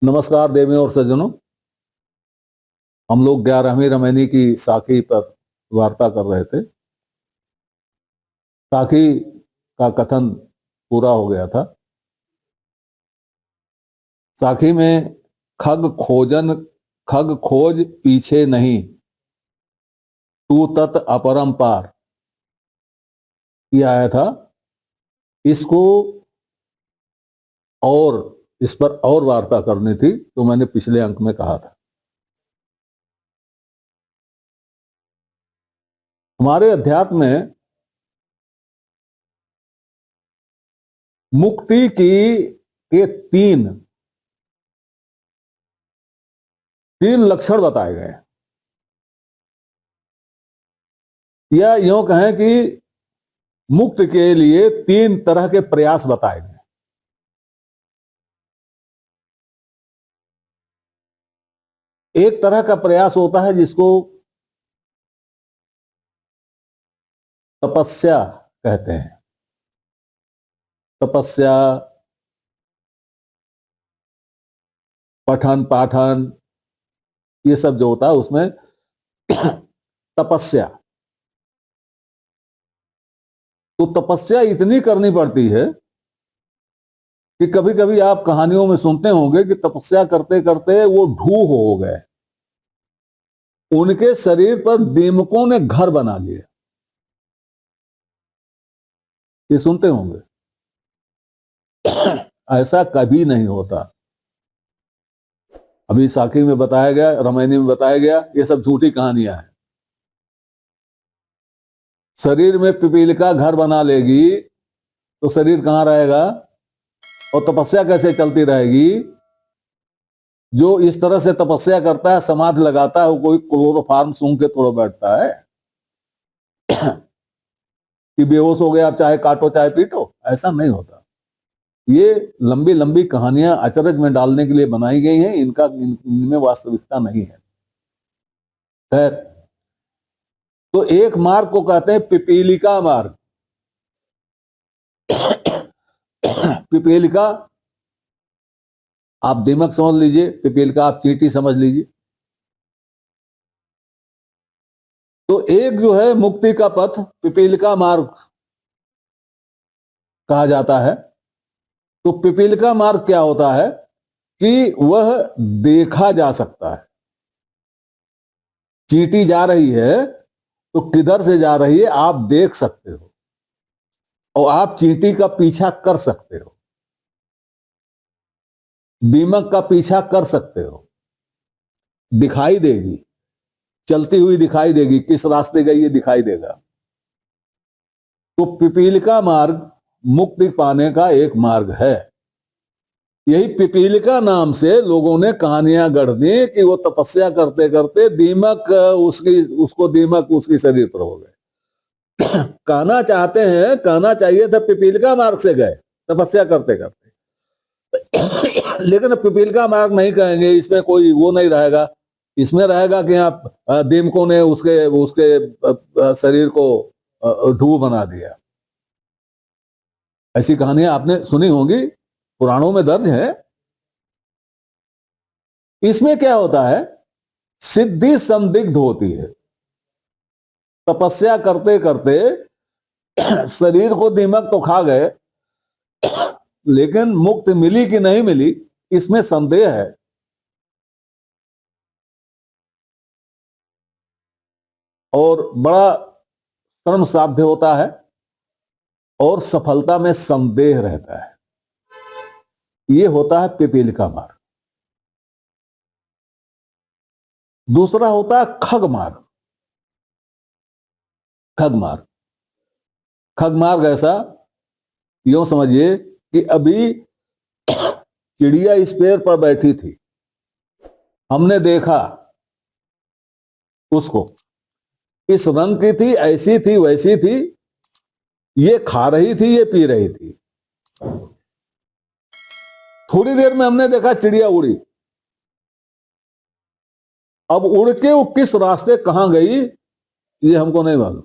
नमस्कार देवियों और सज्जनों। हम लोग 11वीं रमैनी की साखी पर वार्ता कर रहे थे। साखी का कथन पूरा हो गया था। साखी में खग खोज पीछे नहीं, तू तत् अपरंपार, ये आया था। इसको और इस पर और वार्ता करनी थी, तो मैंने पिछले अंक में कहा था। हमारे अध्यात्म में मुक्ति की के तीन लक्षण बताए गए, या यूं कहें कि मुक्त के लिए तीन तरह के प्रयास बताए गए। एक तरह का प्रयास होता है जिसको तपस्या कहते हैं। तपस्या, पठन पाठन, ये सब जो होता है उसमें तपस्या। तो तपस्या इतनी करनी पड़ती है कि कभी कभी आप कहानियों में सुनते होंगे कि तपस्या करते करते वो ढूह हो गए, उनके शरीर पर दीमकों ने घर बना लिया। ये सुनते होंगे। ऐसा कभी नहीं होता। अभी साखी में बताया गया, रामायणी में बताया गया, ये सब झूठी कहानियां हैं। शरीर में पिपीलिका घर बना लेगी तो शरीर कहां रहेगा, और तपस्या कैसे चलती रहेगी। जो इस तरह से तपस्या करता है, समाधि लगाता है, वो कोई क्लोरोफार्म सूंघ के थोड़ा बैठता है कि बेहोश हो गया आप चाहे काटो चाहे पीटो, ऐसा नहीं होता। ये लंबी लंबी कहानियां अचरज में डालने के लिए बनाई गई हैं, इनमें वास्तविकता नहीं है। खैर, तो एक मार्ग को कहते हैं पिपीलिका मार्ग। पिपीलिका आप दीमक समझ लीजिए, पिपीलिका आप चींटी समझ लीजिए। तो एक जो है मुक्ति का पथ पिपीलिका मार्ग कहा जाता है। तो पिपीलिका मार्ग क्या होता है कि वह देखा जा सकता है। चींटी जा रही है तो किधर से जा रही है आप देख सकते हो, और आप चींटी का पीछा कर सकते हो, दीमक का पीछा कर सकते हो। दिखाई देगी, चलती हुई दिखाई देगी, किस रास्ते गई ये दिखाई देगा। तो पिपीलिका मार्ग मुक्ति पाने का एक मार्ग है। यही पिपीलिका नाम से लोगों ने कहानियां गढ़ दी कि वो तपस्या करते करते दीमक उसकी शरीर पर हो गए। कहना चाहते हैं, कहना चाहिए था पिपीलिका मार्ग से गए तपस्या करते करते, लेकिन पिपीलिका मार्ग नहीं कहेंगे, इसमें कोई वो नहीं रहेगा। इसमें रहेगा कि आप दीमकों ने उसके उसके शरीर को ढूह बना दिया। ऐसी कहानियां आपने सुनी होंगी, पुराणों में दर्ज है। इसमें क्या होता है, सिद्धि संदिग्ध होती है। तपस्या करते करते शरीर को दीमक तो खा गए, लेकिन मुक्ति मिली कि नहीं मिली इसमें संदेह है। और बड़ा श्रम साध्य होता है, और सफलता में संदेह रहता है। ये होता है पिपीलिका मार्ग। दूसरा होता है खग मार्ग। खग मार्ग, खग मार्ग ऐसा यूं समझिए कि अभी चिड़िया इस पेड़ पर बैठी थी, हमने देखा उसको, इस रंग की थी, ऐसी थी, वैसी थी, ये खा रही थी, ये पी रही थी। थोड़ी देर में हमने देखा चिड़िया उड़ी। अब उड़ के वो किस रास्ते कहां गई ये हमको नहीं मालूम।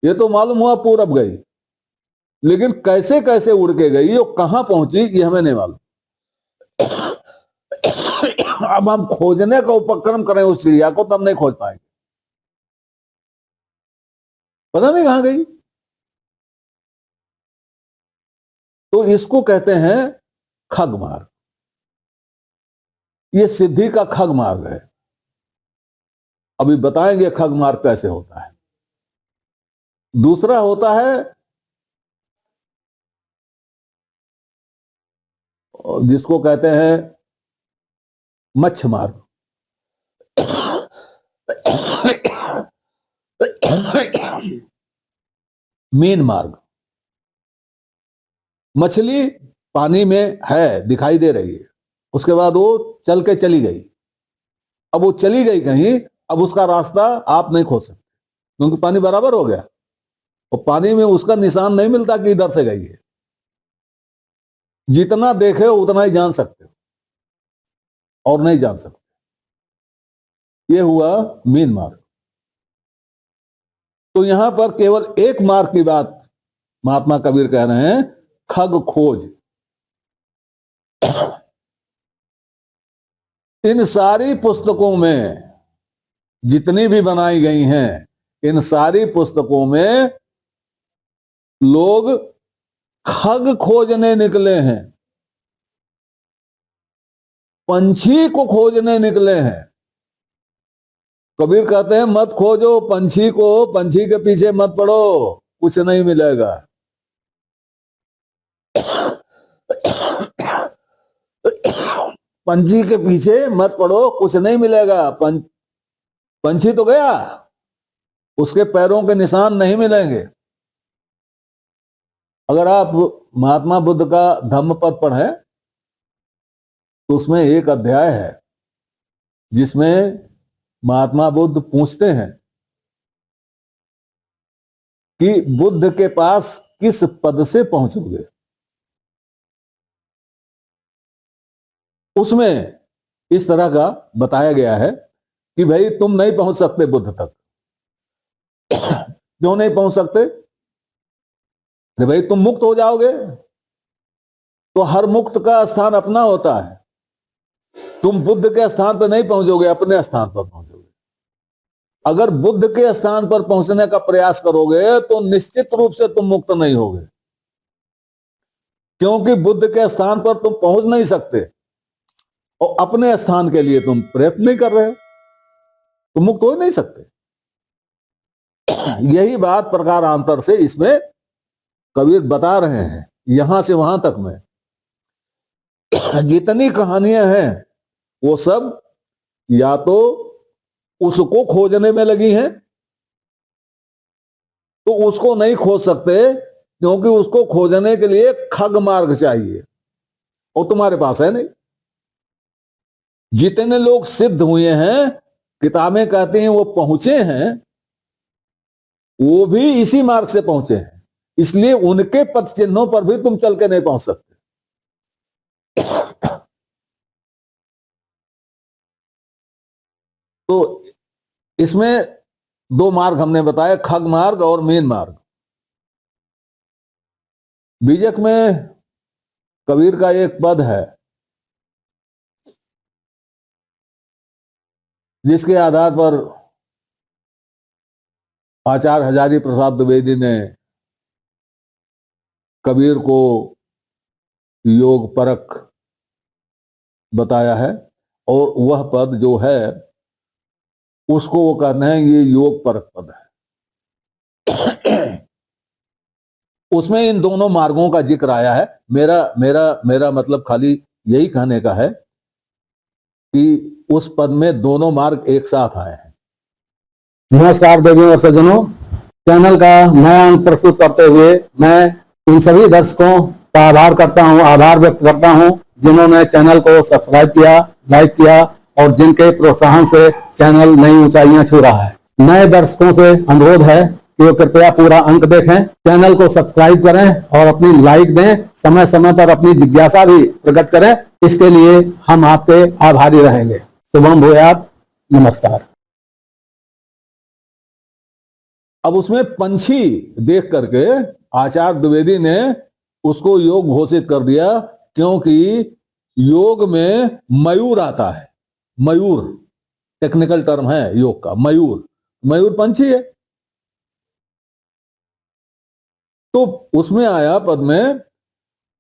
ये तो मालूम हुआ पूरब गई, लेकिन कैसे कैसे उड़ के गई और कहां पहुंची ये हमें नहीं मालूम। अब हम खोजने का उपक्रम करें उस चिड़िया को, तब नहीं खोज पाएंगे, पता नहीं कहां गई। तो इसको कहते हैं खग मार्ग। ये सिद्धि का खग मार्ग है। अभी बताएंगे खग मार्ग कैसे होता है। दूसरा होता है जिसको कहते हैं मच्छ मार्ग। मीन मार्ग। मछली पानी में है, दिखाई दे रही है, उसके बाद वो चल के चली गई। अब वो चली गई कहीं, अब उसका रास्ता आप नहीं खोज सकते, क्योंकि पानी बराबर हो गया और पानी में उसका निशान नहीं मिलता कि इधर से गई है। जितना देखे उतना ही जान सकते हो और नहीं जान सकते। ये हुआ मीन मार्ग। तो यहां पर केवल एक मार्ग की बात महात्मा कबीर कह रहे हैं, खग खोज। इन सारी पुस्तकों में जितनी भी बनाई गई हैं, इन सारी पुस्तकों में लोग खग खोजने निकले हैं, पंछी को खोजने निकले हैं। कबीर कहते हैं मत खोजो पंछी को, पंछी के पीछे मत पड़ो, कुछ नहीं मिलेगा। पंछी के पीछे मत पड़ो, कुछ नहीं मिलेगा। पंछी तो गया, उसके पैरों के निशान नहीं मिलेंगे। अगर आप महात्मा बुद्ध का धम्मपद पढ़ें तो उसमें एक अध्याय है जिसमें महात्मा बुद्ध पूछते हैं कि बुद्ध के पास किस पद से पहुंचोगे। उसमें इस तरह का बताया गया है कि भाई तुम नहीं पहुंच सकते बुद्ध तक। क्यों नहीं पहुंच सकते? अरे भाई तुम मुक्त हो जाओगे तो हर मुक्त का स्थान अपना होता है। तुम बुद्ध के स्थान पर नहीं पहुंचोगे, अपने स्थान पर पहुंचोगे। अगर बुद्ध के स्थान पर पहुंचने का प्रयास करोगे तो निश्चित रूप से तुम मुक्त नहीं होगे, क्योंकि बुद्ध के स्थान पर तुम पहुंच नहीं सकते और अपने स्थान के लिए तुम प्रयत्न नहीं कर रहे हो, तुम मुक्त हो नहीं सकते। यही बात प्रकारांतर से इसमें कबीर बता रहे हैं। यहां से वहां तक में जितनी कहानियां हैं वो सब या तो उसको खोजने में लगी हैं, तो उसको नहीं खोज सकते क्योंकि उसको खोजने के लिए खग मार्ग चाहिए और तुम्हारे पास है नहीं। जितने लोग सिद्ध हुए हैं, किताबें कहती हैं वो पहुंचे हैं, वो भी इसी मार्ग से पहुंचे हैं, इसलिए उनके पथ चिन्हों पर भी तुम चल के नहीं पहुंच सकते। तो इसमें दो मार्ग हमने बताए, खग मार्ग और मीन मार्ग। बीजक में कबीर का एक पद है जिसके आधार पर आचार्य हजारी प्रसाद द्विवेदी ने कबीर को योग परक बताया है, और वह पद जो है उसको वो कहते हैं ये योग परक पद है। उसमें इन दोनों मार्गों का जिक्र आया है। मेरा मेरा मेरा मतलब खाली यही कहने का है कि उस पद में दोनों मार्ग एक साथ आए हैं। नमस्कार देवियों और सज्जनों, चैनल का नया अंक प्रस्तुत करते हुए मैं इन सभी दर्शकों का आभार व्यक्त करता हूं जिन्होंने चैनल को सब्सक्राइब किया, लाइक किया और जिनके प्रोत्साहन से चैनल नई ऊंचाइयां छू रहा है। नए दर्शकों से अनुरोध है कि वो कृपया पूरा अंक देखें, चैनल को सब्सक्राइब करें और अपनी लाइक दें, समय समय पर अपनी जिज्ञासा भी प्रकट करें। इसके लिए हम आपके आभारी रहेंगे। शुभम भूयात। नमस्कार। अब उसमें पंछी देख करके आचार्य द्विवेदी ने उसको योग घोषित कर दिया, क्योंकि योग में मयूर आता है। मयूर, टेक्निकल टर्म है योग का, मयूर, मयूर पंछी है। तो उसमें आया पद में,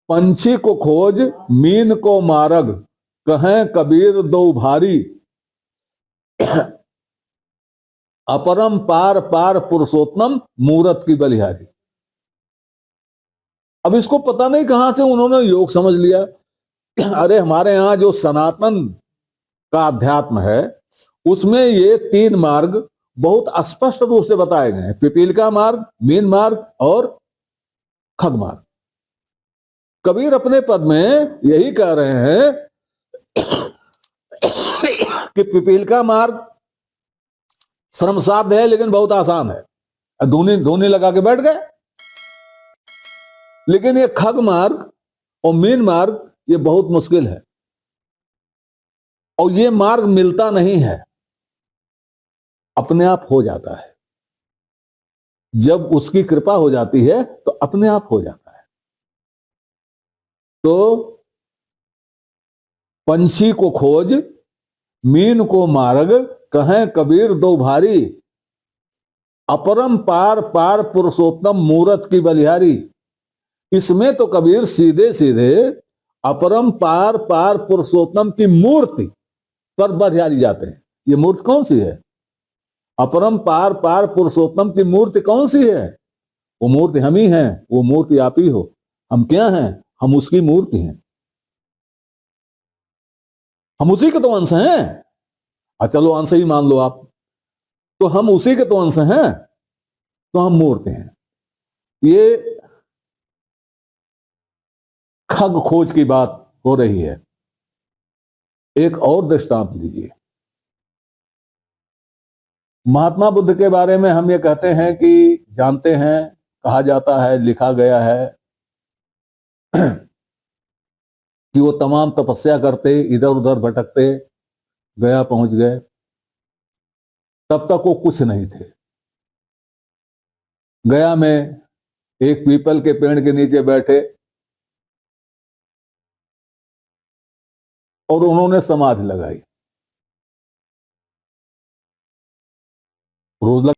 पंछी को खोज मीन को मारग, कहें कबीर दो भारी, अपरम पार पार पुरुषोत्तम मूरत की बलिहारी। अब इसको पता नहीं कहां से उन्होंने योग समझ लिया। अरे हमारे यहां जो सनातन का अध्यात्म है उसमें ये 3 मार्ग बहुत स्पष्ट रूप से बताए गए हैं, पिपीलिका मार्ग, मीन मार्ग और खग मार्ग। कबीर अपने पद में यही कह रहे हैं कि पिपीलिका मार्ग श्रम साध्य है लेकिन बहुत आसान है, धोनी धोनी लगा के बैठ गए। लेकिन ये खग मार्ग और मीन मार्ग ये बहुत मुश्किल है, और ये मार्ग मिलता नहीं है, अपने आप हो जाता है। जब उसकी कृपा हो जाती है तो अपने आप हो जाता है। तो पंछी को खोज मीन को मार्ग, कहें कबीर दो भारी, अपरम पार पार पुरुषोत्तम मूरत की बलिहारी। इसमें तो कबीर सीधे सीधे अपरम पार पार पुरुषोत्तम की मूर्ति पर बलिहारी जाते हैं। ये मूर्ति कौन सी है? अपरम पार पार पुरुषोत्तम की मूर्ति कौन सी है? वो मूर्ति हम ही हैं, वो मूर्ति आप ही हो। हम क्या हैं? हम उसकी मूर्ति हैं, हम उसी के तो अंश हैं। चलो अंश ही मान लो आप, तो हम उसी के तो अंश हैं, तो हम मूर्ति हैं। ये खग खोज की बात हो रही है। एक और दृष्टांत लीजिए। महात्मा बुद्ध के बारे में हम ये कहते हैं कि जानते हैं, कहा जाता है, लिखा गया है कि वो तमाम तपस्या करते, इधर उधर भटकते, गया पहुंच गए। तब तक वो कुछ नहीं थे। गया में एक पीपल के पेड़ के नीचे बैठे और उन्होंने समाधि लगाई। रोज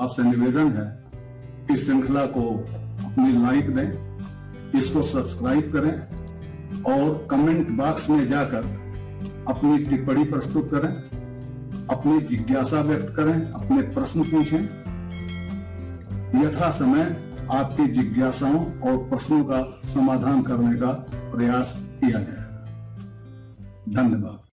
आपसे निवेदन है कि श्रृंखला को अपनी लाइक दें, इसको सब्सक्राइब करें और कमेंट बॉक्स में जाकर अपनी टिप्पणी प्रस्तुत करें, अपनी जिज्ञासा व्यक्त करें, अपने प्रश्न पूछें। यथा समय आपकी जिज्ञासाओं और प्रश्नों का समाधान करने का प्रयास किया जाएगा। धन्यवाद।